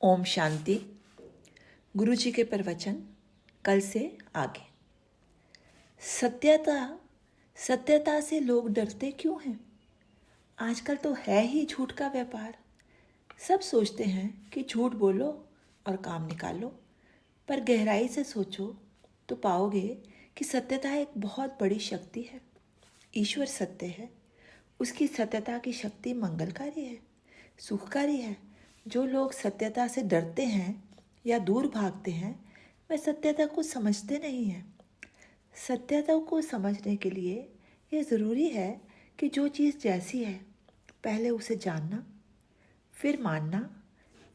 ओम शांति। गुरु जी के प्रवचन कल से आगे। सत्यता से लोग डरते क्यों हैं? आजकल तो है ही झूठ का व्यापार। सब सोचते हैं कि झूठ बोलो और काम निकालो, पर गहराई से सोचो तो पाओगे कि सत्यता एक बहुत बड़ी शक्ति है। ईश्वर सत्य है, उसकी सत्यता की शक्ति मंगलकारी है, सुखकारी है। जो लोग सत्यता से डरते हैं या दूर भागते हैं, वे सत्यता को समझते नहीं हैं। सत्यता को समझने के लिए ये ज़रूरी है कि जो चीज़ जैसी है पहले उसे जानना, फिर मानना,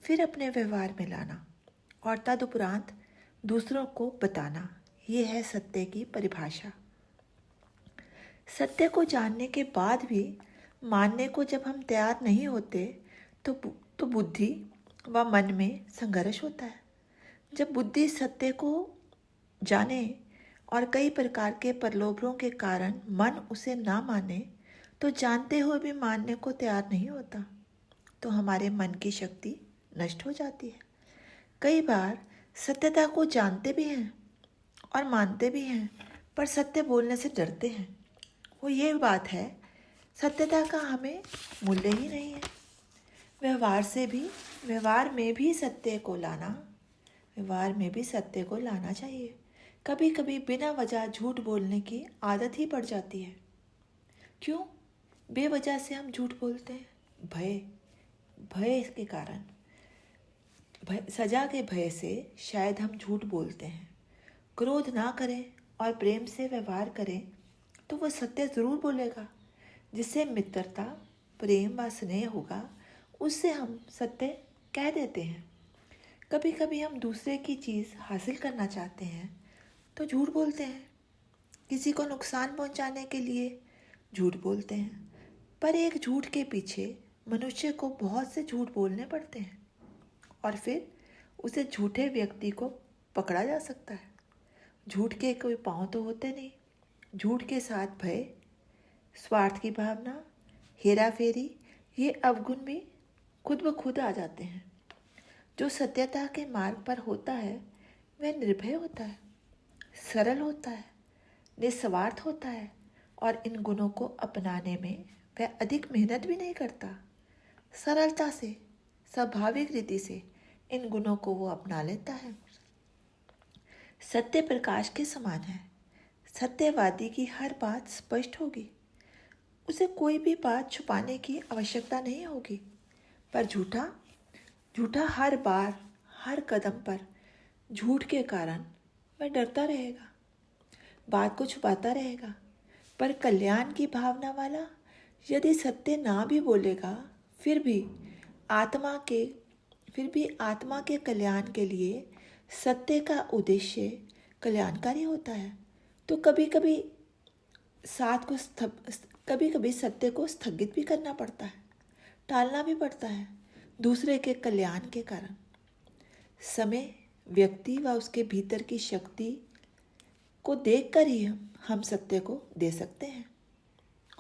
फिर अपने व्यवहार में लाना और तदुपरांत दूसरों को बताना। ये है सत्य की परिभाषा। सत्य को जानने के बाद भी मानने को जब हम तैयार नहीं होते तो बुद्धि व मन में संघर्ष होता है। जब बुद्धि सत्य को जाने और कई प्रकार के प्रलोभनों के कारण मन उसे ना माने तो जानते हुए भी मानने को तैयार नहीं होता, तो हमारे मन की शक्ति नष्ट हो जाती है। कई बार सत्यता को जानते भी हैं और मानते भी हैं, पर सत्य बोलने से डरते हैं। वो ये बात है, सत्यता का हमें मूल्य ही नहीं है। व्यवहार में भी सत्य को लाना चाहिए। कभी कभी बिना वजह झूठ बोलने की आदत ही पड़ जाती है। क्यों बेवजह से हम झूठ बोलते हैं? भय के कारण, सजा के भय से शायद हम झूठ बोलते हैं। क्रोध ना करें और प्रेम से व्यवहार करें तो वह सत्य जरूर बोलेगा। जिससे मित्रता, प्रेम व स्नेह होगा, उससे हम सत्य कह देते हैं। कभी कभी हम दूसरे की चीज़ हासिल करना चाहते हैं तो झूठ बोलते हैं। किसी को नुकसान पहुंचाने के लिए झूठ बोलते हैं, पर एक झूठ के पीछे मनुष्य को बहुत से झूठ बोलने पड़ते हैं और फिर उसे झूठे व्यक्ति को पकड़ा जा सकता है। झूठ के कोई पाँव तो होते नहीं। झूठ के साथ भय, स्वार्थ की भावना, हेरा फेरी, ये अवगुण भी खुद ब खुद आ जाते हैं। जो सत्यता के मार्ग पर होता है वह निर्भय होता है, सरल होता है, निस्वार्थ होता है और इन गुणों को अपनाने में वह अधिक मेहनत भी नहीं करता। सरलता से, स्वाभाविक रीति से इन गुणों को वो अपना लेता है। सत्य प्रकाश के समान है। सत्यवादी की हर बात स्पष्ट होगी, उसे कोई भी बात छुपाने की आवश्यकता नहीं होगी। पर झूठा हर बार, हर कदम पर झूठ के कारण वह डरता रहेगा, बात को छुपाता रहेगा। पर कल्याण की भावना वाला यदि सत्य ना भी बोलेगा, फिर भी आत्मा के कल्याण के लिए सत्य का उद्देश्य कल्याणकारी होता है। तो कभी कभी सत्य को स्थगित भी करना पड़ता है, टालना भी पड़ता है, दूसरे के कल्याण के कारण। समय, व्यक्ति व उसके भीतर की शक्ति को देखकर ही हम सत्य को दे सकते हैं,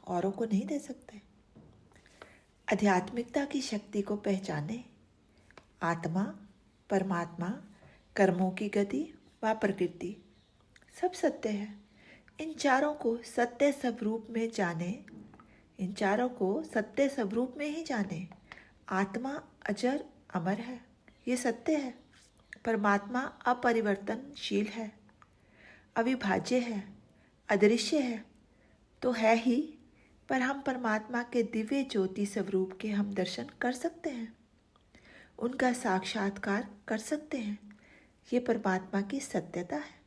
औरों को नहीं दे सकते। आध्यात्मिकता की शक्ति को पहचाने। आत्मा, परमात्मा, कर्मों की गति व प्रकृति सब सत्य है। इन चारों को सत्य स्वरूप में ही जाने। आत्मा अजर अमर है, ये सत्य है। परमात्मा अपरिवर्तनशील है, अविभाज्य है, अदृश्य है तो है ही, पर हम परमात्मा के दिव्य ज्योति स्वरूप के हम दर्शन कर सकते हैं, उनका साक्षात्कार कर सकते हैं। ये परमात्मा की सत्यता है।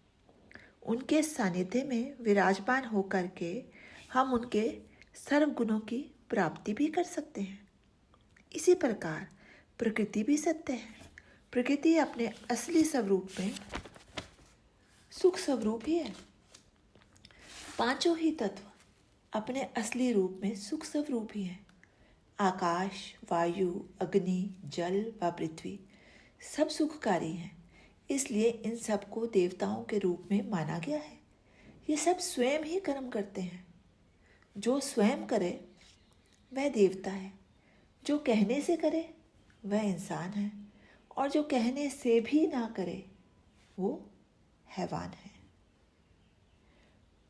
उनके सानिध्य में विराजमान होकर के हम उनके सर्वगुणों की प्राप्ति भी कर सकते हैं। इसी प्रकार प्रकृति भी सत्य है। प्रकृति अपने असली स्वरूप में सुख स्वरूप ही है। पांचों ही तत्व अपने असली रूप में सुख स्वरूप ही है। आकाश, वायु, अग्नि, जल व पृथ्वी सब सुखकारी हैं, इसलिए इन सबको देवताओं के रूप में माना गया है। ये सब स्वयं ही कर्म करते हैं। जो स्वयं करे वह देवता है, जो कहने से करे वह इंसान है और जो कहने से भी ना करे वो हैवान है।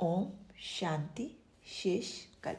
ओम शांति शेष कल।